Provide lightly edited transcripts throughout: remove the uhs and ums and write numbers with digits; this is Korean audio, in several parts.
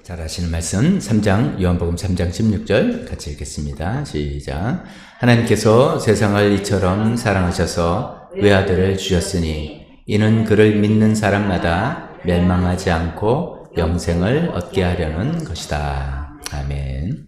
잘 아시는 말씀 3장 요한복음 3장 16절 같이 읽겠습니다. 시작. 하나님께서 세상을 이처럼 사랑하셔서 외아들을 주셨으니 이는 그를 믿는 사람마다 멸망하지 않고 영생을 얻게 하려는 것이다. 아멘.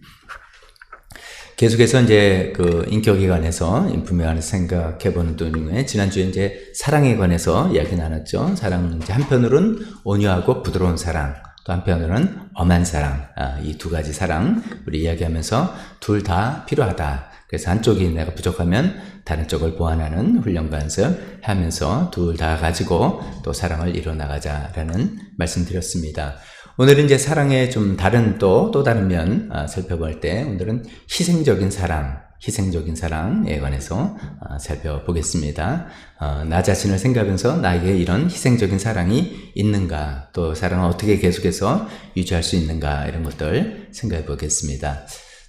계속해서 이제 그 인격에 관해서 인품에 관해서 생각해보는 도중에 지난주에 이제 사랑에 관해서 이야기 나눴죠. 사랑은 이제 한편으로는 온유하고 부드러운 사랑, 또 한편으로는 엄한 사랑, 이 두 가지 사랑 우리 이야기하면서 둘 다 필요하다. 그래서 한쪽이 내가 부족하면 다른 쪽을 보완하는 훈련과 연습하면서 둘 다 가지고 또 사랑을 이뤄나가자라는 말씀드렸습니다. 오늘은 이제 사랑의 좀 다른 또 다른 면 살펴볼 때 오늘은 희생적인 사랑에 관해서 살펴보겠습니다. 나 자신을 생각하면서 나에게 이런 희생적인 사랑이 있는가, 또 사랑을 어떻게 계속해서 유지할 수 있는가, 이런 것들 생각해 보겠습니다.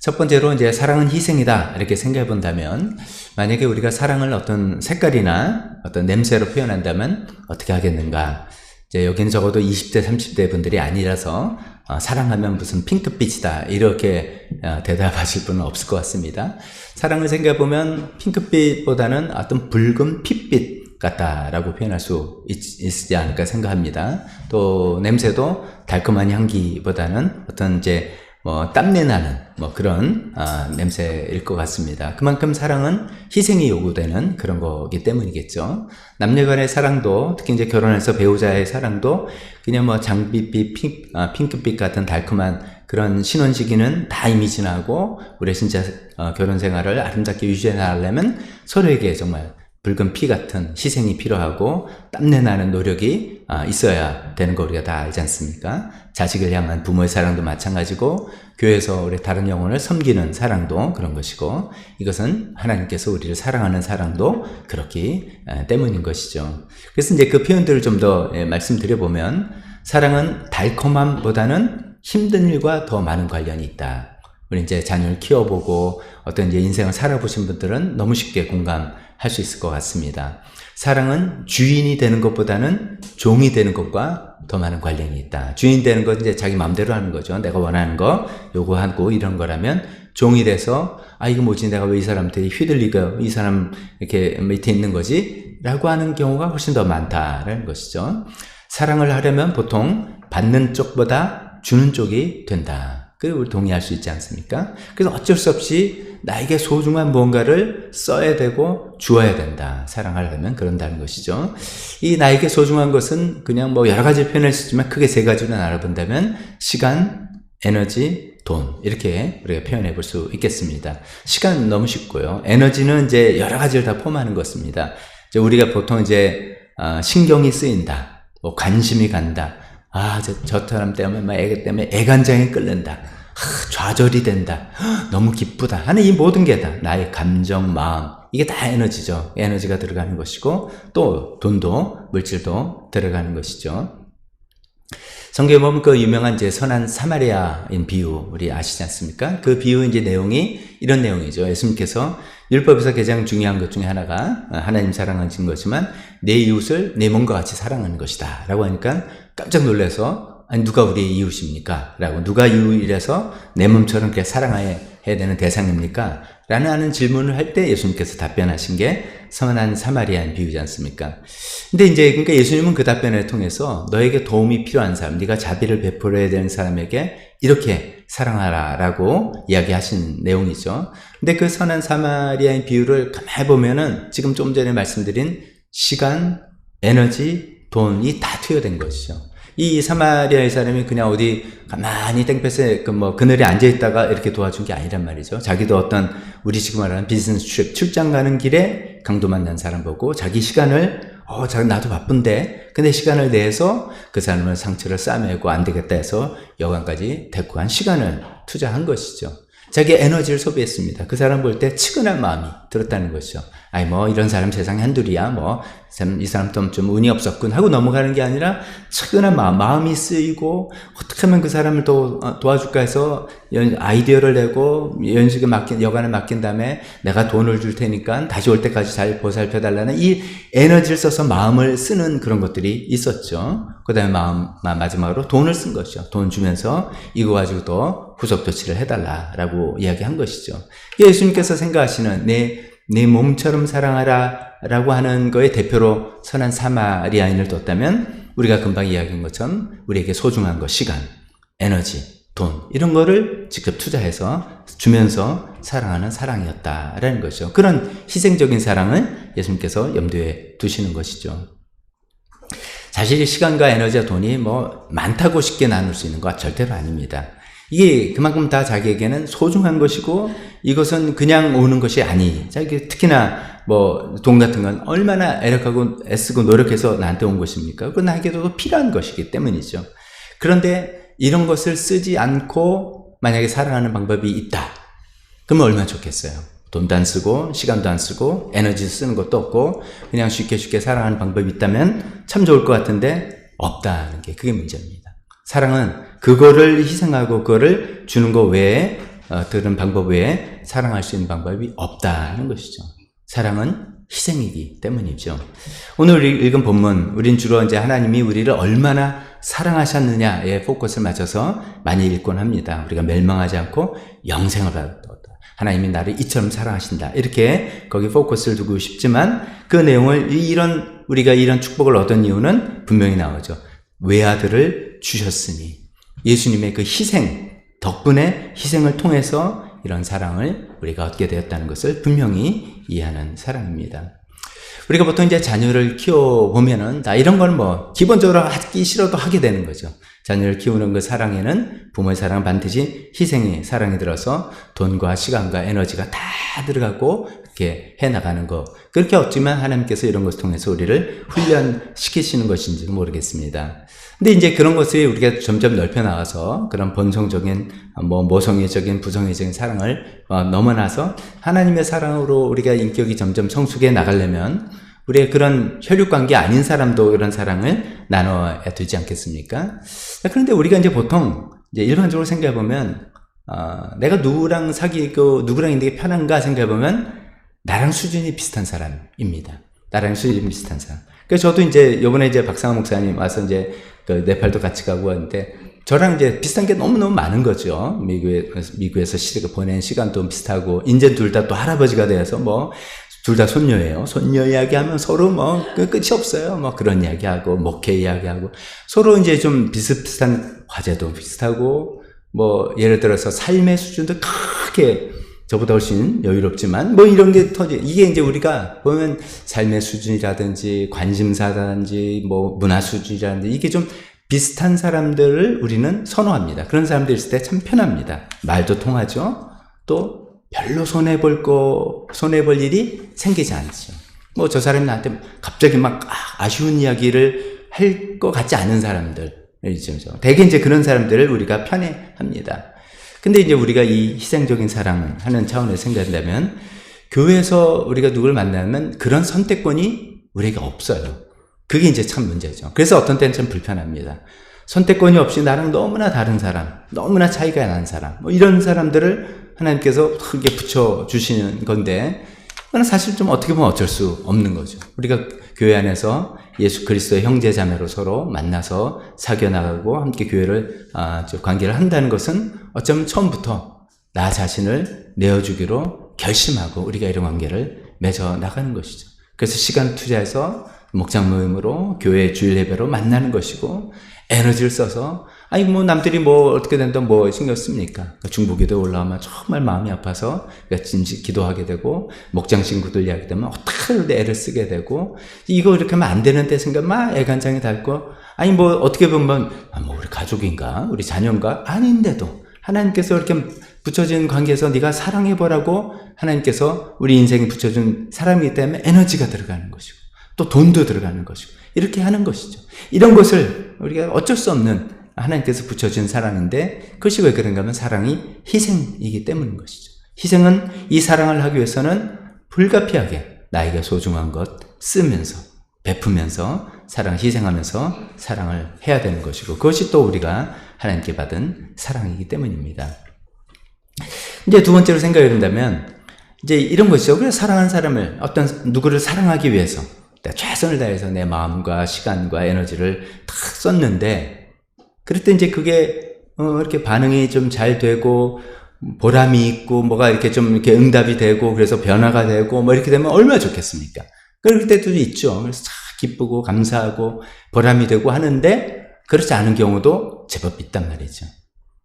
첫 번째로 이제 사랑은 희생이다 이렇게 생각해 본다면, 만약에 우리가 사랑을 어떤 색깔이나 어떤 냄새로 표현한다면 어떻게 하겠는가? 이제 여기는 적어도 20대, 30대 분들이 아니라서 사랑하면 무슨 핑크빛이다 이렇게 대답하실 분은 없을 것 같습니다. 사랑을 생각해보면 핑크빛보다는 어떤 붉은 핏빛 같다라고 표현할 수 있지 않을까 생각합니다. 또 냄새도 달콤한 향기보다는 어떤 이제 땀내 나는 그런 냄새일 것 같습니다. 그만큼 사랑은 희생이 요구되는 그런 거기 때문이겠죠. 남녀간의 사랑도, 특히 이제 결혼해서 배우자의 사랑도 그냥 장빛빛, 핑크빛 같은 달콤한 그런 신혼 시기는 다 이미 지나고, 우리 진짜 결혼 생활을 아름답게 유지해 나가려면 서로에게 정말 붉은 피 같은 희생이 필요하고 땀내 나는 노력이 있어야 되는 거 우리가 다 알지 않습니까? 자식을 향한 부모의 사랑도 마찬가지고, 교회에서 우리 다른 영혼을 섬기는 사랑도 그런 것이고, 이것은 하나님께서 우리를 사랑하는 사랑도 그렇기 때문인 것이죠. 그래서 이제 그 표현들을 좀 더 말씀드려보면, 사랑은 달콤함보다는 힘든 일과 더 많은 관련이 있다. 우리 이제 자녀를 키워보고 어떤 이제 인생을 살아보신 분들은 너무 쉽게 공감할 수 있을 것 같습니다. 사랑은 주인이 되는 것보다는 종이 되는 것과 더 많은 관련이 있다. 주인 되는 건 이제 자기 마음대로 하는 거죠. 내가 원하는 거 요구하고 이런 거라면, 종이 돼서 이거 뭐지, 내가 왜 이 사람한테 휘둘리고 이 사람 이렇게 밑에 있는 거지? 라고 하는 경우가 훨씬 더 많다라는 것이죠. 사랑을 하려면 보통 받는 쪽보다 주는 쪽이 된다. 그리고 우리 동의할 수 있지 않습니까? 그래서 어쩔 수 없이 나에게 소중한 뭔가를 써야 되고 주어야 된다. 사랑하려면 그런다는 것이죠. 이 나에게 소중한 것은 그냥 여러 가지 표현할 수 있지만 크게 세 가지로 알아본다면 시간, 에너지, 돈, 이렇게 우리가 표현해 볼 수 있겠습니다. 시간은 너무 쉽고요. 에너지는 이제 여러 가지를 다 포함하는 것입니다. 이제 우리가 보통 이제 신경이 쓰인다, 관심이 간다, 저 사람 때문에 애기 때문에 애간장이 끓는다, 좌절이 된다, 너무 기쁘다 하는 이 모든 게 다 나의 감정, 마음, 이게 다 에너지죠. 에너지가 들어가는 것이고, 또 돈도, 물질도 들어가는 것이죠. 성경에 보면 그 유명한 이제 선한 사마리아인 비유 우리 아시지 않습니까? 그 비유 이제 내용이 이런 내용이죠. 예수님께서 율법에서 가장 중요한 것 중에 하나가 하나님 사랑하신 것이지만 내 이웃을 내 몸과 같이 사랑하는 것이다 라고 하니까 깜짝 놀라서, 누가 우리의 이웃입니까? 라고, 누가 이웃이라서 내 몸처럼 그렇게 사랑해야 되는 대상입니까? 라는 질문을 할 때 예수님께서 답변하신 게 선한 사마리아인 비유지 않습니까? 근데 이제 그러니까 예수님은 그 답변을 통해서 너에게 도움이 필요한 사람, 네가 자비를 베풀어야 되는 사람에게 이렇게 사랑하라 라고 이야기하신 내용이죠. 근데 그 선한 사마리아인 비유를 가만히 보면은 지금 좀 전에 말씀드린 시간, 에너지, 돈이 다 투여된 것이죠. 이 사마리아의 사람이 그냥 어디 가만히 땡볕에 그늘에 앉아있다가 이렇게 도와준 게 아니란 말이죠. 자기도 어떤 우리 지금 말하는 비즈니스 트립, 출장 가는 길에 강도 만난 사람 보고 자기 시간을 나도 바쁜데 근데 시간을 내서 그 사람을 상처를 싸매고 안 되겠다 해서 여관까지 데리고 간 시간을 투자한 것이죠. 자기 에너지를 소비했습니다. 그 사람 볼 때 측은한 마음이 들었다는 것이죠. 아니 뭐 이런 사람 세상에 한둘이야, 뭐 이 사람 좀 운이 없었군 하고 넘어가는 게 아니라 측은한 마음이 쓰이고 어떻게 하면 그 사람을 도와줄까 해서 아이디어를 내고 여간을 맡긴 다음에 내가 돈을 줄 테니까 다시 올 때까지 잘 보살펴달라는 이 에너지를 써서 마음을 쓰는 그런 것들이 있었죠. 그 다음에 마지막으로 돈을 쓴 것이죠. 돈 주면서 이거 가지고도 후속 조치를 해달라라고 이야기한 것이죠. 예수님께서 생각하시는 내 몸처럼 사랑하라 라고 하는 거의 대표로 선한 사마리아인을 뒀다면 우리가 금방 이야기한 것처럼 우리에게 소중한 것, 시간, 에너지, 돈 이런 거를 직접 투자해서 주면서 사랑하는 사랑이었다라는 것이죠. 그런 희생적인 사랑을 예수님께서 염두에 두시는 것이죠. 사실 시간과 에너지와 돈이 뭐 많다고 쉽게 나눌 수 있는 것 절대로 아닙니다. 이게 그만큼 다 자기에게는 소중한 것이고 이것은 그냥 오는 것이 특히나 뭐 돈 같은 건 얼마나 애력하고 애쓰고 노력해서 나한테 온 것입니까? 그건 나에게도 필요한 것이기 때문이죠. 그런데 이런 것을 쓰지 않고 만약에 사랑하는 방법이 있다. 그러면 얼마나 좋겠어요. 돈도 안 쓰고 시간도 안 쓰고 에너지 쓰는 것도 없고 그냥 쉽게 사랑하는 방법이 있다면 참 좋을 것 같은데 없다는 게 그게 문제입니다. 사랑은 그거를 희생하고 그거를 주는 것 외에 그런 방법 외에 사랑할 수 있는 방법이 없다는 것이죠. 사랑은 희생이기 때문이죠. 오늘 우리 읽은 본문, 우린 주로 이제 하나님이 우리를 얼마나 사랑하셨느냐에 포커스를 맞춰서 많이 읽곤 합니다. 우리가 멸망하지 않고 영생을 받았다. 하나님이 나를 이처럼 사랑하신다. 이렇게 거기 포커스를 두고 싶지만 그 내용을 우리가 이런 축복을 얻은 이유는 분명히 나오죠. 외아들을 주셨으니 예수님의 그 희생 덕분에 희생을 통해서 이런 사랑을 우리가 얻게 되었다는 것을 분명히 이해하는 사랑입니다. 우리가 보통 이제 자녀를 키워보면은 이런 건 뭐 기본적으로 하기 싫어도 하게 되는 거죠. 자녀를 키우는 그 사랑에는 부모의 사랑은 반드시 희생의 사랑이 들어서 돈과 시간과 에너지가 다 들어가고 이렇게 해나가는 거. 그렇게 없지만 하나님께서 이런 것을 통해서 우리를 훈련시키시는 것인지는 모르겠습니다. 근데 이제 그런 것이 우리가 점점 넓혀 나가서 그런 본성적인 모성애적인 부성애적인 사랑을 넘어나서 하나님의 사랑으로 우리가 인격이 점점 성숙해 나가려면 우리의 그런 혈육관계 아닌 사람도 이런 사랑을 나눠야 되지 않겠습니까? 그런데 우리가 이제 보통 이제 일반적으로 생각해 보면 내가 누구랑 사귀고 누구랑 있는 게 편한가 생각해 보면 나랑 수준이 비슷한 사람입니다. 나랑 수준이 비슷한 사람. 그래서 저도 이제 요번에 이제 박상환 목사님 와서 이제 그 네팔도 같이 가고 하는데 저랑 이제 비슷한 게 너무너무 많은 거죠. 미국에서 보낸 시간도 비슷하고 이제 둘 다 또 할아버지가 돼서 뭐 둘 다 손녀예요. 손녀 이야기하면 서로 뭐 끝이 없어요. 뭐 그런 이야기하고 목회 이야기하고 서로 이제 좀 비슷비슷한 과제도 비슷하고 뭐 예를 들어서 삶의 수준도 크게 저보다 훨씬 여유롭지만 뭐 이런 게 이게 이제 우리가 보면 삶의 수준이라든지 관심사라든지 뭐 문화 수준이라든지 이게 좀 비슷한 사람들을 우리는 선호합니다. 그런 사람들 있을 때 참 편합니다. 말도 통하죠. 또 별로 손해볼 일이 생기지 않죠. 뭐 저 사람이 나한테 갑자기 막 아쉬운 이야기를 할 것 같지 않은 사람들 대개 이제 그런 사람들을 우리가 편애합니다. 근데 이제 우리가 이 희생적인 사랑을 하는 차원에서 생각한다면 교회에서 우리가 누구를 만나면 그런 선택권이 우리가 없어요. 그게 이제 참 문제죠. 그래서 어떤 때는 참 불편합니다. 선택권이 없이 나랑 너무나 다른 사람, 너무나 차이가 나는 사람, 뭐 이런 사람들을 하나님께서 크게 붙여주시는 건데 그건 사실 좀 어떻게 보면 어쩔 수 없는 거죠. 우리가 교회 안에서 예수 그리스도의 형제 자매로 서로 만나서 사귀어 나가고 함께 교회를 관계를 한다는 것은 어쩌면 처음부터 나 자신을 내어주기로 결심하고 우리가 이런 관계를 맺어 나가는 것이죠. 그래서 시간 투자해서 목장 모임으로 교회 주일 예배로 만나는 것이고 에너지를 써서 뭐 남들이 뭐 어떻게 된다 뭐 신경 씁니까? 중보기도 올라오면 정말 마음이 아파서 진지 기도하게 되고 목장 친구들 이야기 되면 어떻게 애를 쓰게 되고 이거 이렇게 하면 안 되는데 생각 막 애간장이 닳고 뭐 어떻게 보면 뭐 우리 가족인가 우리 자녀인가 아닌데도 하나님께서 이렇게 붙여진 관계에서 네가 사랑해보라고 하나님께서 우리 인생에 붙여준 사람이기 때문에 에너지가 들어가는 것이고 또 돈도 들어가는 것이고 이렇게 하는 것이죠. 이런 것을 우리가 어쩔 수 없는 하나님께서 붙여준 사랑인데 그것이 왜 그런가 하면 사랑이 희생이기 때문인 것이죠. 희생은 이 사랑을 하기 위해서는 불가피하게 나에게 소중한 것 쓰면서 베푸면서 희생하면서 사랑을 해야 되는 것이고 그것이 또 우리가 하나님께 받은 사랑이기 때문입니다. 이제 두 번째로 생각해 본다면 이제 이런 것이죠. 그래서 사랑하는 사람을 어떤 누구를 사랑하기 위해서 내가 최선을 다해서 내 마음과 시간과 에너지를 탁 썼는데 그럴 때 이제 그게 이렇게 반응이 좀 잘 되고 보람이 있고 뭐가 이렇게 좀 이렇게 응답이 되고 그래서 변화가 되고 뭐 이렇게 되면 얼마나 좋겠습니까? 그럴 때도 있죠. 그래서 참 기쁘고 감사하고 보람이 되고 하는데 그렇지 않은 경우도 제법 있단 말이죠.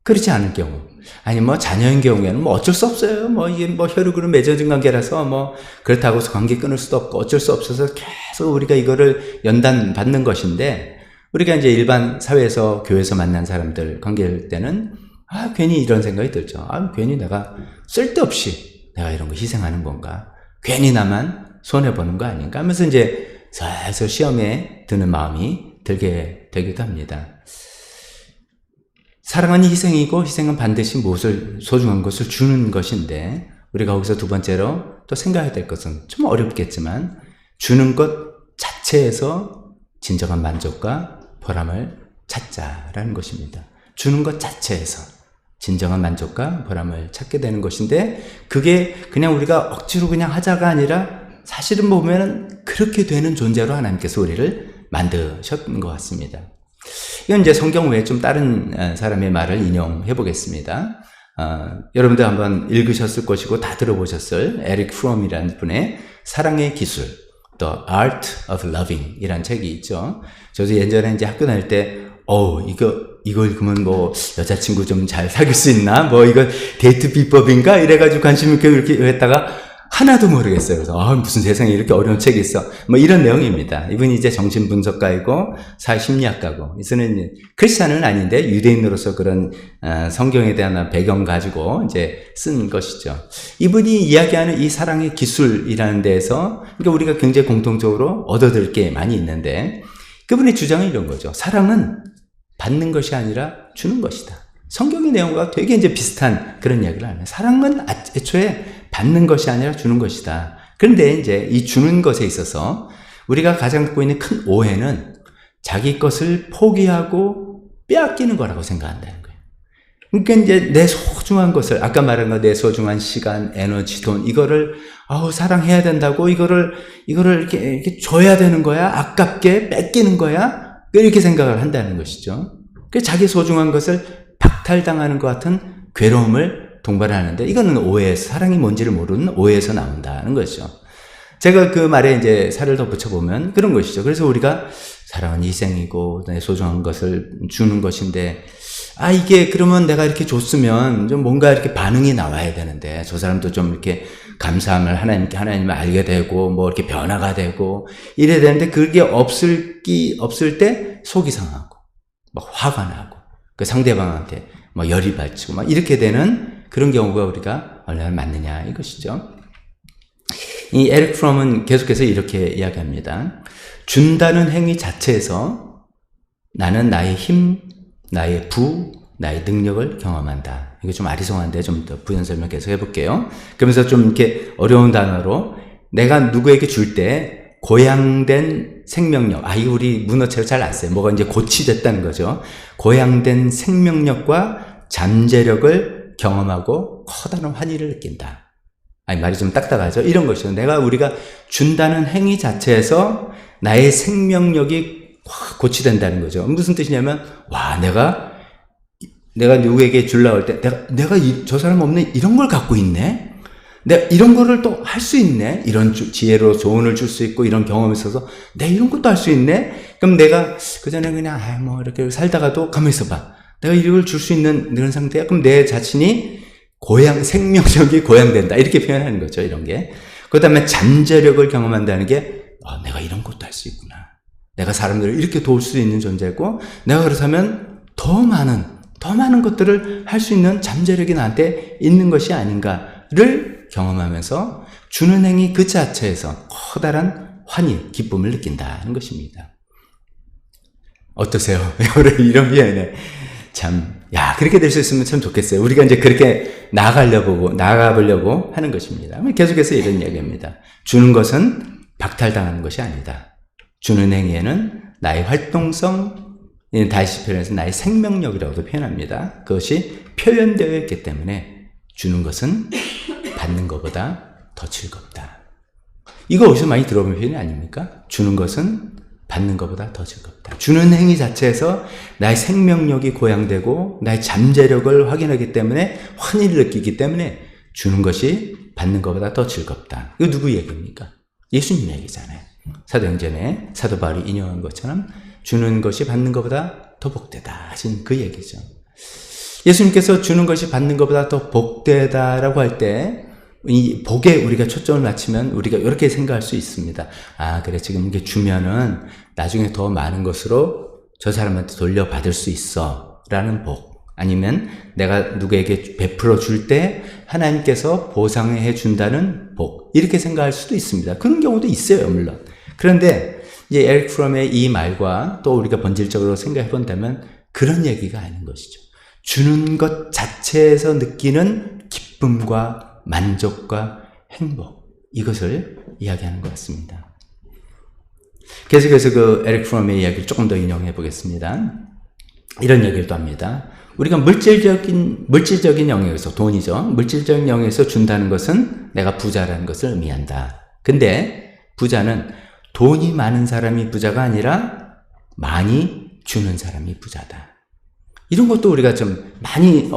그렇지 않은 경우. 아니, 자녀인 경우에는 어쩔 수 없어요. 이게 혈육으로 맺어진 관계라서 그렇다고 해서 관계 끊을 수도 없고 어쩔 수 없어서 계속 우리가 이거를 연단받는 것인데, 우리가 이제 일반 사회에서, 교회에서 만난 사람들 관계일 때는, 괜히 이런 생각이 들죠. 괜히 내가 쓸데없이 내가 이런 거 희생하는 건가? 괜히 나만 손해보는 거 아닌가? 하면서 이제 슬슬 시험에 드는 마음이 들게 되기도 합니다. 사랑은 희생이고 희생은 반드시 무엇을 소중한 것을 주는 것인데 우리가 거기서 두 번째로 또 생각해야 될 것은 좀 어렵겠지만 주는 것 자체에서 진정한 만족과 보람을 찾자라는 것입니다. 주는 것 자체에서 진정한 만족과 보람을 찾게 되는 것인데 그게 그냥 우리가 억지로 그냥 하자가 아니라 사실은 보면은 그렇게 되는 존재로 하나님께서 우리를 만드셨던 것 같습니다. 이건 이제 성경 외에 좀 다른 사람의 말을 인용해 보겠습니다. 여러분들 한번 읽으셨을 것이고 다 들어보셨을 에릭 프롬이라는 분의 사랑의 기술, The Art of Loving 이라는 책이 있죠. 저도 예전에 이제 학교 다닐 때, 이거 읽으면 여자친구 좀 잘 사귈 수 있나? 이거 데이트 비법인가? 이래가지고 관심 있게 이렇게 했다가 하나도 모르겠어요. 그래서 무슨 세상에 이렇게 어려운 책이 있어. 이런 내용입니다. 이분이 이제 정신분석가이고 사회심리학가고, 이분은 크리스찬은 아닌데 유대인으로서 그런 성경에 대한 배경 가지고 이제 쓴 것이죠. 이분이 이야기하는 이 사랑의 기술이라는 데에서 그러니까 우리가 굉장히 공통적으로 얻어들 게 많이 있는데, 그분의 주장은 이런 거죠. 사랑은 받는 것이 아니라 주는 것이다. 성경의 내용과 되게 이제 비슷한 그런 이야기를 하네요. 사랑은 애초에 받는 것이 아니라 주는 것이다. 그런데 이제 이 주는 것에 있어서 우리가 가장 갖고 있는 큰 오해는 자기 것을 포기하고 빼앗기는 거라고 생각한다는 거예요. 그러니까 이제 내 소중한 것을, 아까 말한 거 내 소중한 시간, 에너지, 돈, 이거를 사랑해야 된다고 이거를 이렇게 줘야 되는 거야? 아깝게 뺏기는 거야? 이렇게 생각을 한다는 것이죠. 그래서 자기 소중한 것을 박탈당하는 것 같은 괴로움을 동반하는데, 이거는 오해에서, 사랑이 뭔지를 모르는 오해에서 나온다는 거죠. 제가 그 말에 이제 살을 더 붙여보면 그런 것이죠. 그래서 우리가 사랑은 희생이고 내 소중한 것을 주는 것인데, 이게 그러면 내가 이렇게 줬으면 좀 뭔가 이렇게 반응이 나와야 되는데, 저 사람도 좀 이렇게 감사함을 하나님을 알게 되고 이렇게 변화가 되고 이래야 되는데, 그게 없을 때 속이 상하고 화가 나고 그 상대방한테 열이 받치고 이렇게 되는 그런 경우가 우리가 얼마나 많느냐 이것이죠. 이 에릭 프롬은 계속해서 이렇게 이야기합니다. 준다는 행위 자체에서 나는 나의 힘, 나의 나의 능력을 경험한다. 이게 좀 아리송한데 좀 더 부연 설명 계속 해볼게요. 그러면서 좀 이렇게 어려운 단어로 내가 누구에게 줄 때 고양된 생명력, 이거 우리 문어체로 잘 안 써요. 뭐가 이제 고치됐다는 거죠. 고양된 생명력과 잠재력을 경험하고 커다란 환희를 느낀다. 말이 좀 딱딱하죠. 이런 것이죠. 우리가 준다는 행위 자체에서 나의 생명력이 고치된다는 거죠. 무슨 뜻이냐면, 내가 누구에게 주려고 할 때, 내가 저 사람 없는 이런 걸 갖고 있네? 내가 이런 거를 또 할 수 있네? 이런 지혜로 조언을 줄 수 있고, 이런 경험이 있어서, 내가 이런 것도 할 수 있네? 그럼 내가 그전에 그냥, 이렇게 살다가도 가만히 있어봐. 내가 이걸 줄 수 있는 그런 상태야? 그럼 내 자신이 생명력이 고양된다. 이렇게 표현하는 거죠, 이런 게. 그 다음에 잠재력을 경험한다는 게, 내가 이런 것도 할 수 있구나. 내가 사람들을 이렇게 도울 수 있는 존재고, 내가 그렇다면 더 많은 것들을 할 수 있는 잠재력이 나한테 있는 것이 아닌가를 경험하면서 주는 행위 그 자체에서 커다란 환희, 기쁨을 느낀다는 것입니다. 어떠세요? 이런 표현에. 참, 야, 그렇게 될 수 있으면 참 좋겠어요. 우리가 이제 그렇게 나아가보려고 하는 것입니다. 계속해서 이런 얘기입니다. 주는 것은 박탈당하는 것이 아니다. 주는 행위에는 나의 활동성, 다시 표현해서 나의 생명력이라고도 표현합니다. 그것이 표현되어 있기 때문에 주는 것은 받는 것보다 더 즐겁다. 이거 어디서 많이 들어본 표현이 아닙니까? 주는 것은 받는 것보다 더 즐겁다. 주는 행위 자체에서 나의 생명력이 고양되고 나의 잠재력을 확인하기 때문에 환희를 느끼기 때문에 주는 것이 받는 것보다 더 즐겁다. 이거 누구 얘기입니까? 예수님 얘기잖아요. 사도행전에 사도 바울이 인용한 것처럼 주는 것이 받는 것보다 더 복되다 하신 그 얘기죠. 예수님께서 주는 것이 받는 것보다 더 복되다라고 할 때 이 복에 우리가 초점을 맞추면 우리가 이렇게 생각할 수 있습니다. 아, 그래, 지금 이게 주면은 나중에 더 많은 것으로 저 사람한테 돌려받을 수 있어 라는 복, 아니면 내가 누구에게 베풀어 줄 때 하나님께서 보상해 준다는 복, 이렇게 생각할 수도 있습니다. 그런 경우도 있어요, 물론. 그런데 이제 에릭 프롬의 이 말과 또 우리가 본질적으로 생각해 본다면 그런 얘기가 아닌 것이죠. 주는 것 자체에서 느끼는 기쁨과 만족과 행복, 이것을 이야기하는 것 같습니다. 계속해서 그 에릭 프롬의 이야기를 조금 더 인용해 보겠습니다. 이런 얘기를 또 합니다. 우리가 물질적인 영역에서, 돈이죠. 물질적인 영역에서 준다는 것은 내가 부자라는 것을 의미한다. 근데 부자는 돈이 많은 사람이 부자가 아니라 많이 주는 사람이 부자다. 이런 것도 우리가 좀 많이,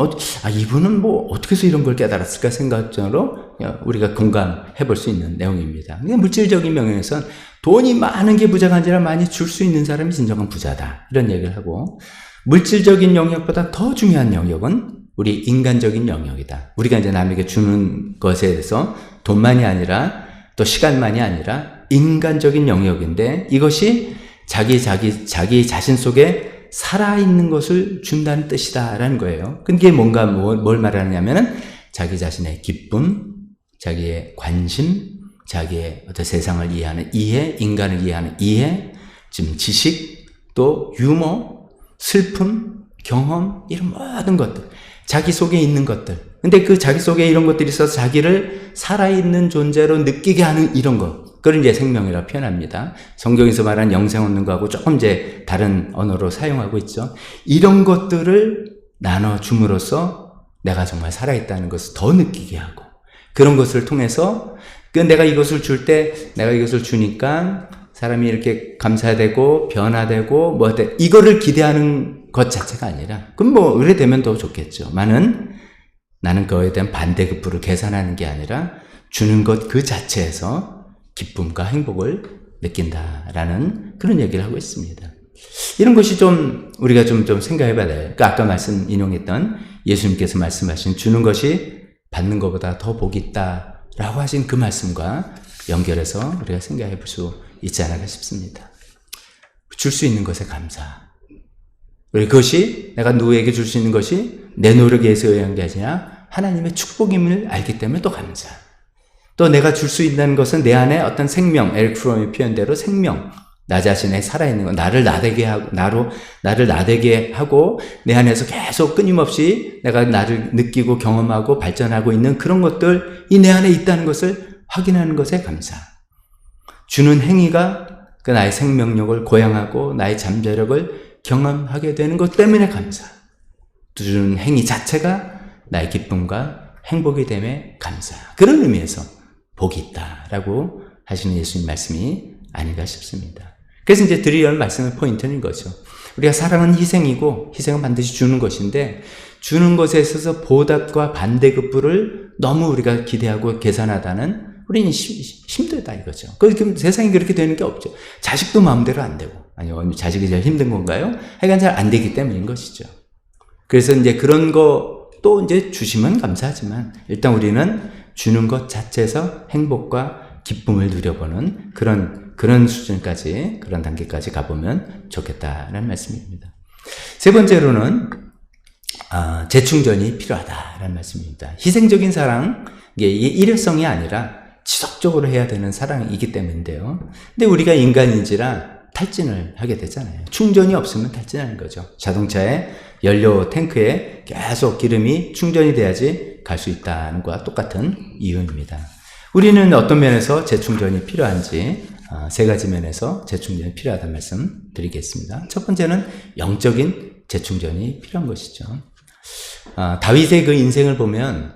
이분은 뭐 어떻게 해서 이런 걸 깨달았을까 생각적으로 우리가 공감해 볼 수 있는 내용입니다. 물질적인 명령에서는 돈이 많은 게 부자가 아니라 많이 줄 수 있는 사람이 진정한 부자다. 이런 얘기를 하고, 물질적인 영역보다 더 중요한 영역은 우리 인간적인 영역이다. 우리가 이제 남에게 주는 것에 대해서 돈만이 아니라 또 시간만이 아니라 인간적인 영역인데, 이것이 자기 자신 속에 살아있는 것을 준다는 뜻이다라는 거예요. 그게 뭔가 뭘 말하느냐면은 자기 자신의 기쁨, 자기의 관심, 자기의 어떤 세상을 이해하는 이해, 인간을 이해하는 이해, 지금 지식, 또 유머, 슬픔, 경험, 이런 모든 것들, 자기 속에 있는 것들. 근데 그 자기 속에 이런 것들이 있어서 자기를 살아있는 존재로 느끼게 하는 이런 것, 그걸 이제 생명이라고 표현합니다. 성경에서 말하는 영생 얻는 거하고 조금 이제 다른 언어로 사용하고 있죠. 이런 것들을 나눠줌으로써 내가 정말 살아있다는 것을 더 느끼게 하고, 그런 것을 통해서 내가 이것을 줄 때, 내가 이것을 주니까 사람이 이렇게 감사되고 변화되고 이거를 기대하는 것 자체가 아니라, 그럼 뭐 의뢰 되면 더 좋겠죠. 나는 그거에 대한 반대급부를 계산하는 게 아니라 주는 것 그 자체에서 기쁨과 행복을 느낀다라는 그런 얘기를 하고 있습니다. 이런 것이 좀 우리가 좀 생각해 봐야 돼요. 그러니까 아까 인용했던 예수님께서 말씀하신 주는 것이 받는 것보다 더 복이 있다라고 하신 그 말씀과 연결해서 우리가 생각해 볼 수 있지 않을까 싶습니다. 줄 수 있는 것에 감사. 그것이 내가 누구에게 줄 수 있는 것이 내 노력에 의해서 의한 게 아니라 하나님의 축복임을 알기 때문에 또 감사. 또 내가 줄 수 있다는 것은 내 안에 어떤 생명, 에릭 프롬의 표현대로 생명, 나 자신의 살아있는 것, 나를 나대게 하고 내 안에서 계속 끊임없이 내가 나를 느끼고 경험하고 발전하고 있는 그런 것들이 내 안에 있다는 것을 확인하는 것에 감사. 주는 행위가 그 나의 생명력을 고양하고 나의 잠재력을 경험하게 되는 것 때문에 감사. 주는 행위 자체가 나의 기쁨과 행복이 됨에 감사. 그런 의미에서 복이 있다라고 하시는 예수님 말씀이 아닌가 싶습니다. 그래서 이제 드리려는 말씀의 포인트는 거죠. 우리가 사랑은 희생이고 희생은 반드시 주는 것인데, 주는 것에 있어서 보답과 반대급부를 너무 우리가 기대하고 계산하다는 우리는 힘들다 이거죠. 세상에 그렇게 되는 게 없죠. 자식도 마음대로 안 되고, 아니요, 자식이 제일 힘든 건가요? 하여간 잘 안 되기 때문인 것이죠. 그래서 이제 그런 거 또 이제 주시면 감사하지만 일단 우리는 주는 것 자체에서 행복과 기쁨을 누려보는 그런 수준까지, 그런 단계까지 가보면 좋겠다라는 말씀입니다. 세 번째로는 재충전이 필요하다라는 말씀입니다. 희생적인 사랑, 이게 일회성이 아니라 지속적으로 해야 되는 사랑이기 때문인데요. 근데 우리가 인간인지라 탈진을 하게 되잖아요. 충전이 없으면 탈진하는 거죠. 자동차에 연료 탱크에 계속 기름이 충전이 돼야지 갈 수 있다는 것과 똑같은 이유입니다. 우리는 어떤 면에서 재충전이 필요한지 세 가지 면에서 재충전이 필요하다는 말씀 드리겠습니다. 첫 번째는 영적인 재충전이 필요한 것이죠. 다윗의 그 인생을 보면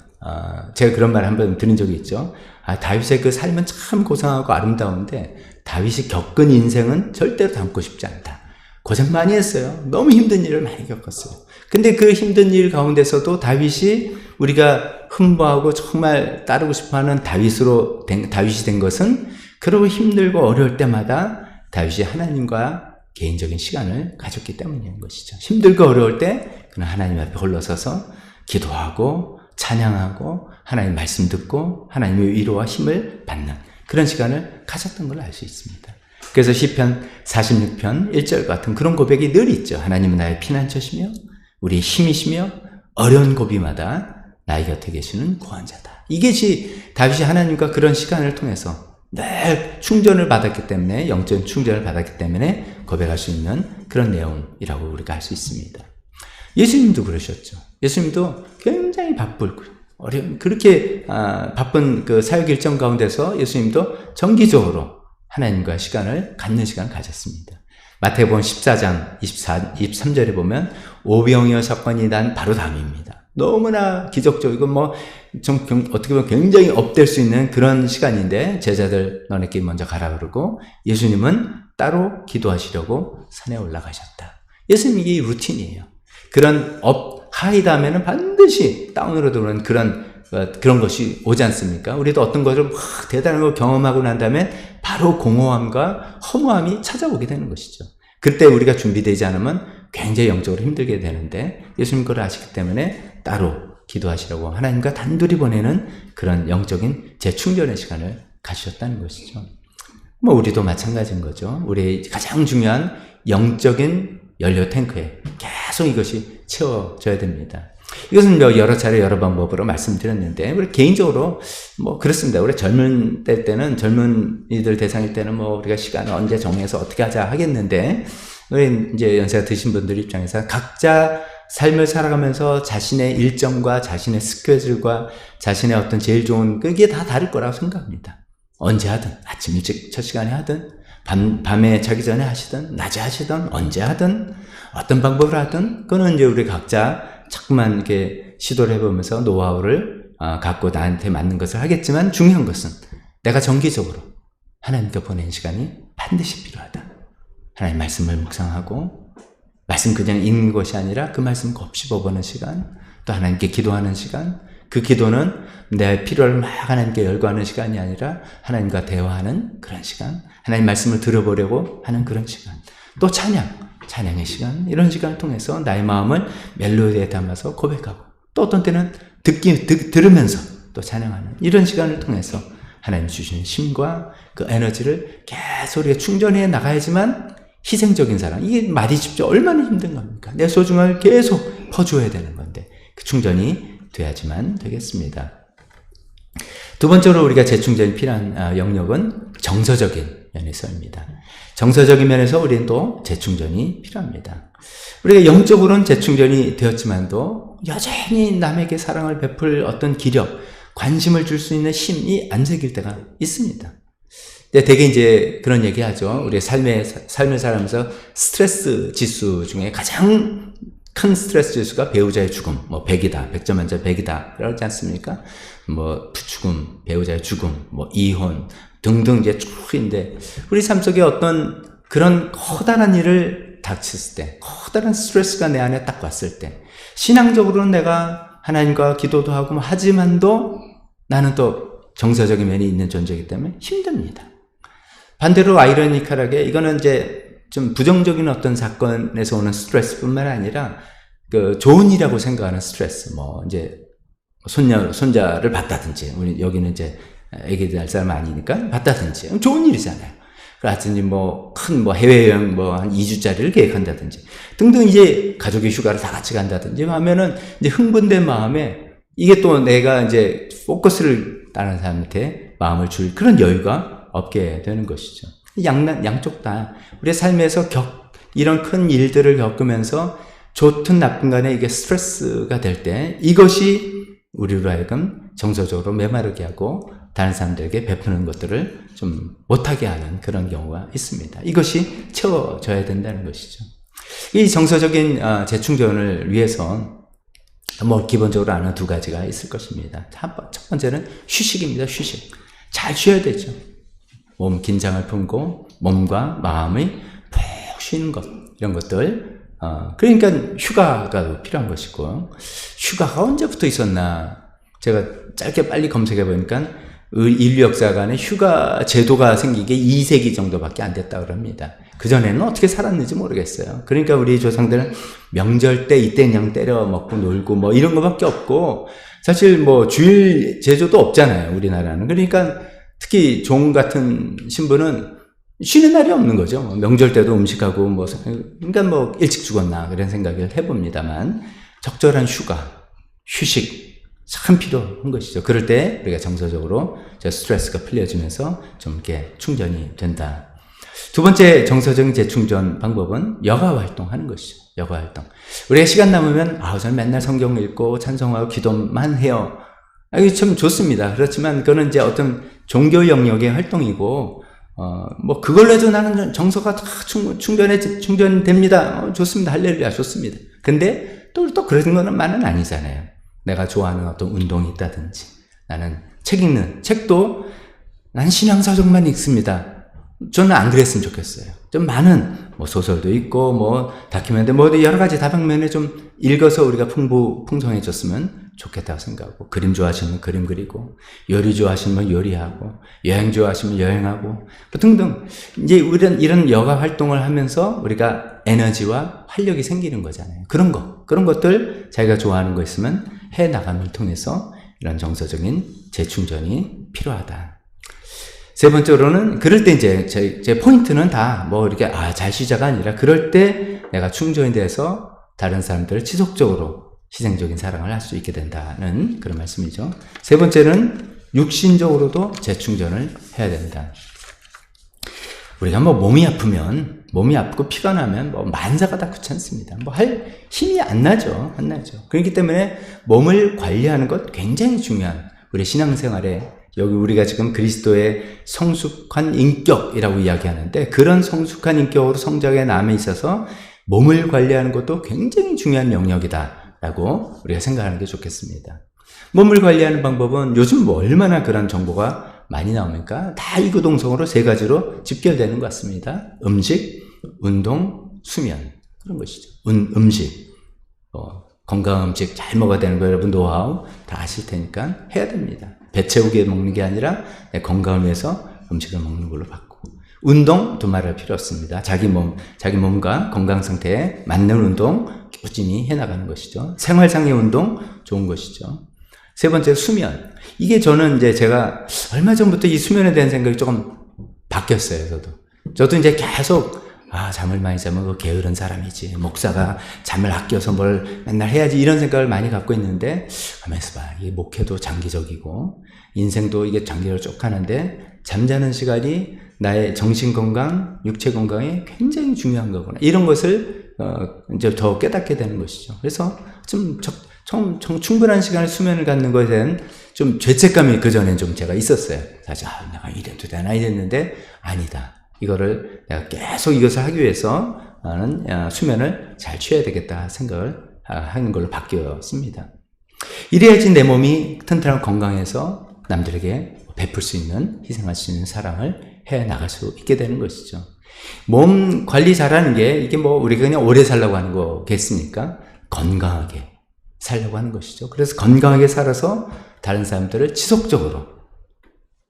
제가 그런 말 한번 드린 적이 있죠. 다윗의 그 삶은 참 고상하고 아름다운데 다윗이 겪은 인생은 절대로 담고 싶지 않다. 고생 많이 했어요. 너무 힘든 일을 많이 겪었어요. 근데 그 힘든 일 가운데서도 다윗이 우리가 흠모하고 정말 따르고 싶어하는 다윗이 된 것은 그러고 힘들고 어려울 때마다 다윗이 하나님과 개인적인 시간을 가졌기 때문인 것이죠. 힘들고 어려울 때 그는 하나님 앞에 홀러서서 기도하고 찬양하고 하나님 말씀 듣고 하나님의 위로와 힘을 받는 그런 시간을 가졌던 걸 알 수 있습니다. 그래서 시편 46편 1절 같은 그런 고백이 늘 있죠. 하나님은 나의 피난처시며 우리의 힘이시며 어려운 고비마다 나의 곁에 계시는 구원자다. 이것이 다윗이 하나님과 그런 시간을 통해서 늘 충전을 받았기 때문에 영적인 충전을 받았기 때문에 고백할 수 있는 그런 내용이라고 우리가 알 수 있습니다. 예수님도 그러셨죠. 예수님도 굉장히 그렇게 바쁜 그 사역 일정 가운데서 예수님도 정기적으로 하나님과 시간을 갖는 시간을 가졌습니다. 마태복음 14장 23절에 보면 오병이어 사건이 난 바로 다음입니다. 너무나 기적적이고 어떻게 보면 굉장히 업될 수 있는 그런 시간인데 제자들 너네끼리 먼저 가라 그러고 예수님은 따로 기도하시려고 산에 올라가셨다. 예수님 이게 루틴이에요. 그런 하이 다음에는 반드시 다운으로 들어오는 그런 것이 오지 않습니까? 우리도 어떤 것을 대단한 걸 경험하고 난 다음에 바로 공허함과 허무함이 찾아오게 되는 것이죠. 그때 우리가 준비되지 않으면 굉장히 영적으로 힘들게 되는데 예수님 그걸 아시기 때문에 따로 기도하시라고 하나님과 단둘이 보내는 그런 영적인 재충전의 시간을 가지셨다는 것이죠. 우리도 마찬가지인 거죠. 우리의 가장 중요한 영적인 연료 탱크에 계속 이것이 채워져야 됩니다. 이것은 여러 차례 여러 방법으로 말씀드렸는데 우리 개인적으로 그렇습니다. 우리 젊은 때는 젊은이들 대상일 때는 우리가 시간을 언제 정해서 어떻게 하자 하겠는데 우리 이제 연세가 드신 분들 입장에서 각자 삶을 살아가면서 자신의 일정과 자신의 스케줄과 자신의 어떤 제일 좋은 그게 다 다를 거라고 생각합니다. 언제 하든 아침 일찍 첫 시간에 하든 밤에 자기 전에 하시든 낮에 하시든 언제 하든 어떤 방법을 하든 그거는 이제 우리 각자 자꾸만 이렇게 시도를 해보면서 노하우를 갖고 나한테 맞는 것을 하겠지만 중요한 것은 내가 정기적으로 하나님께 보내는 시간이 반드시 필요하다. 하나님 말씀을 묵상하고 말씀 그냥 읽는 것이 아니라 그 말씀 곱씹어보는 시간, 또 하나님께 기도하는 시간, 그 기도는 내 필요를 막 하나님께 열거하는 시간이 아니라 하나님과 대화하는 그런 시간, 하나님 말씀을 들어보려고 하는 그런 시간, 또 찬양의 시간, 이런 시간을 통해서 나의 마음을 멜로디에 담아서 고백하고 또 어떤 때는 들으면서 또 찬양하는 이런 시간을 통해서 하나님 주시는 힘과 그 에너지를 계속 우리가 충전해 나가야지만 희생적인 사랑, 이게 말이 쉽죠. 얼마나 힘든 겁니까? 내 소중함을 계속 퍼주어야 되는 건데 그 충전이 돼야지만 되겠습니다. 두 번째로 우리가 재충전이 필요한 영역은 정서적인 면에서입니다. 정서적인 면에서 우리는 또 재충전이 필요합니다. 우리가 영적으로는 재충전이 되었지만도 여전히 남에게 사랑을 베풀 어떤 기력, 관심을 줄 수 있는 힘이 안 생길 때가 있습니다. 되게 이제 그런 얘기 하죠. 우리 삶을 살면서 스트레스 지수 중에 가장 큰 스트레스 지수가 배우자의 죽음, 100이다, 100점 만점 100이다, 그러지 않습니까? 부축음, 배우자의 죽음, 이혼 등등 이제 쭉인데 우리 삶 속에 어떤 그런 커다란 일을 닥쳤을 때, 커다란 스트레스가 내 안에 딱 왔을 때, 신앙적으로는 내가 하나님과 기도도 하고 하지만도 나는 또 정서적인 면이 있는 존재이기 때문에 힘듭니다. 반대로 아이러니컬하게 이거는 이제 좀 부정적인 어떤 사건에서 오는 스트레스뿐만 아니라 그 좋은 일이라고 생각하는 스트레스, 이제 손자를 봤다든지, 우리 여기는 이제 애기들 할 사람 아니니까 봤다든지 좋은 일이잖아요. 그렇든지 큰 해외여행 한 2주짜리를 계획한다든지 등등 이제 가족이 휴가를 다 같이 간다든지 하면은 이제 흥분된 마음에 이게 또 내가 이제 포커스를 다른 사람한테 마음을 줄 그런 여유가 없게 되는 것이죠. 양쪽 다 우리의 삶에서 이런 큰 일들을 겪으면서 좋든 나쁜 간에 이게 스트레스가 될 때 이것이 우리로 하여금 정서적으로 메마르게 하고 다른 사람들에게 베푸는 것들을 좀 못하게 하는 그런 경우가 있습니다. 이것이 채워져야 된다는 것이죠. 이 정서적인 재충전을 위해서 뭐 기본적으로 아는 두 가지가 있을 것입니다. 첫 번째는 휴식입니다. 휴식. 잘 쉬어야 되죠. 몸 긴장을 풀고 몸과 마음이 푹 쉬는 것, 이런 것들. 그러니까 휴가가 필요한 것이고, 휴가가 언제부터 있었나 제가 짧게 빨리 검색해 보니까 인류 역사관에 휴가 제도가 생기게 2세기 정도밖에 안 됐다고 합니다. 그전에는 어떻게 살았는지 모르겠어요. 그러니까 우리 조상들은 명절 때 이때 그냥 때려 먹고 놀고 뭐 이런 거밖에 없고, 사실 뭐 주일 제조도 없잖아요, 우리나라는. 그러니까 특히 종 같은 신부는 쉬는 날이 없는 거죠. 명절 때도 음식하고 뭐, 그러니까 뭐 일찍 죽었나 그런 생각을 해봅니다만, 적절한 휴가, 휴식 참 필요한 것이죠. 그럴 때 우리가 정서적으로 스트레스가 풀려지면서 좀 이렇게 충전이 된다. 두 번째 정서적인 재충전 방법은 여가 활동하는 것이죠. 여가 활동. 우리가 시간 남으면 저는 맨날 성경 읽고 찬송하고 기도만 해요. 이게 참 좋습니다. 그렇지만 그거는 이제 어떤 종교 영역의 활동이고, 뭐 그걸로 해도 나는 정서가 다 충전됩니다. 좋습니다. 할렐루야, 좋습니다. 근데 또 그런 거는 만은 아니잖아요. 내가 좋아하는 어떤 운동이 있다든지, 나는 책 읽는 책도 난 신앙서적만 읽습니다. 저는 안 그랬으면 좋겠어요. 좀 많은 뭐 소설도 있고 뭐 다큐멘터리 뭐 여러 가지 다방면에 좀 읽어서 우리가 풍성해졌으면 좋겠다고 생각하고, 그림 좋아하시면 그림 그리고, 요리 좋아하시면 요리하고, 여행 좋아하시면 여행하고 등등. 이제 이런 여가 활동을 하면서 우리가 에너지와 활력이 생기는 거잖아요. 그런 것들 자기가 좋아하는 거 있으면 해 나감을 통해서 이런 정서적인 재충전이 필요하다. 세 번째로는, 그럴 때 이제 제 포인트는 다 뭐 이렇게 잘 쉬자가 아니라, 그럴 때 내가 충전이 돼서 다른 사람들을 지속적으로 희생적인 사랑을 할 수 있게 된다는 그런 말씀이죠. 세 번째는 육신적으로도 재충전을 해야 된다. 우리가 뭐 몸이 아프고 피가 나면 뭐 만사가 다 귀찮습니다. 뭐 할 힘이 안 나죠. 그렇기 때문에 몸을 관리하는 것 굉장히 중요한, 우리 신앙생활에 여기 우리가 지금 그리스도의 성숙한 인격이라고 이야기하는데, 그런 성숙한 인격으로 성장해 남에 있어서 몸을 관리하는 것도 굉장히 중요한 영역이다라고 우리가 생각하는 게 좋겠습니다. 몸을 관리하는 방법은 요즘 뭐 얼마나 그런 정보가 많이 나옵니까? 다 이구동성으로 세 가지로 집결되는 것 같습니다. 음식, 운동, 수면, 그런 것이죠. 음식, 건강한 음식 잘 먹어야 되는 거 여러분 노하우 다 아실 테니까 해야 됩니다. 배 채우게 먹는 게 아니라 내 건강을 위해서 음식을 먹는 걸로 바꾸고, 운동 두말할 필요 없습니다. 자기 몸과 건강 상태에 맞는 운동 꾸준히 해나가는 것이죠. 생활상의 운동 좋은 것이죠. 세 번째, 수면. 이게 저는 이제 제가 얼마 전부터 이 수면에 대한 생각이 조금 바뀌었어요. 저도 이제 계속 잠을 많이 자면 그 게으른 사람이지, 목사가 잠을 아껴서 뭘 맨날 해야지, 이런 생각을 많이 갖고 있는데, 가만있어 봐. 이게 목회도 장기적이고 인생도 이게 장기적으로 쭉 하는데, 잠자는 시간이 나의 정신 건강, 육체 건강에 굉장히 중요한 거구나, 이런 것을 이제 더 깨닫게 되는 것이죠. 그래서 좀 충분한 시간을 수면을 갖는 것에 대한 좀 죄책감이 그전엔 좀 제가 있었어요. 사실 내가 이래도 되나 이랬는데, 아니다. 이거를 내가 계속 이것을 하기 위해서 나는 수면을 잘 취해야 되겠다 생각을 하는 걸로 바뀌었습니다. 이래야지 내 몸이 튼튼하고 건강해서 남들에게 베풀 수 있는, 희생할 수 있는 사랑을 해 나갈 수 있게 되는 것이죠. 몸 관리 잘하는 게 이게 뭐 우리가 그냥 오래 살라고 하는 거겠습니까? 건강하게 살려고 하는 것이죠. 그래서 건강하게 살아서 다른 사람들을 지속적으로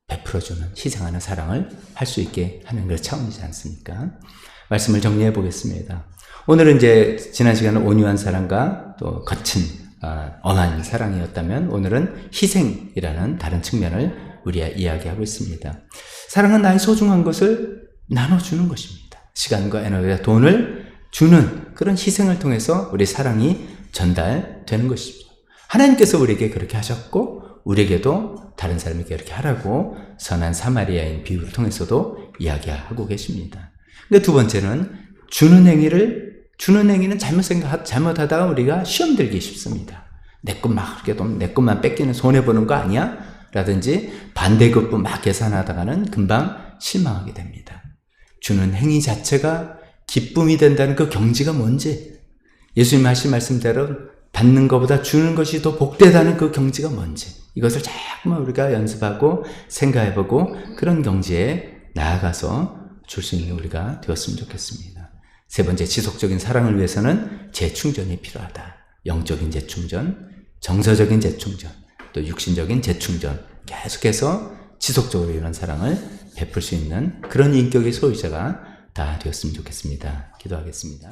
베풀어주는, 희생하는 사랑을 할 수 있게 하는 그 차원이지 않습니까? 말씀을 정리해 보겠습니다. 오늘은 이제 지난 시간은 온유한 사랑과 또 거친 엄한 사랑이었다면, 오늘은 희생이라는 다른 측면을 우리가 이야기하고 있습니다. 사랑은 나의 소중한 것을 나눠주는 것입니다. 시간과 에너지와 돈을 주는 그런 희생을 통해서 우리 사랑이 전달되는 것입니다. 하나님께서 우리에게 그렇게 하셨고, 우리에게도 다른 사람에게 이렇게 하라고 선한 사마리아인 비유를 통해서도 이야기하고 계십니다. 그러니까 두 번째는 주는 행위를 주는 행위는 잘못하다가 우리가 시험 들기 쉽습니다. 내 것 막 그렇게 내 것만 뺏기는 손해보는 거 아니야? 라든지 반대급부 막 계산하다가는 금방 실망하게 됩니다. 주는 행위 자체가 기쁨이 된다는 그 경지가 뭔지, 예수님 하신 말씀대로 받는 것보다 주는 것이 더 복되다는 그 경지가 뭔지, 이것을 자꾸만 우리가 연습하고 생각해보고 그런 경지에 나아가서 줄 수 있는 우리가 되었으면 좋겠습니다. 세 번째, 지속적인 사랑을 위해서는 재충전이 필요하다. 영적인 재충전, 정서적인 재충전, 또 육신적인 재충전, 계속해서 지속적으로 이런 사랑을 베풀 수 있는 그런 인격의 소유자가 다 되었으면 좋겠습니다. 기도하겠습니다.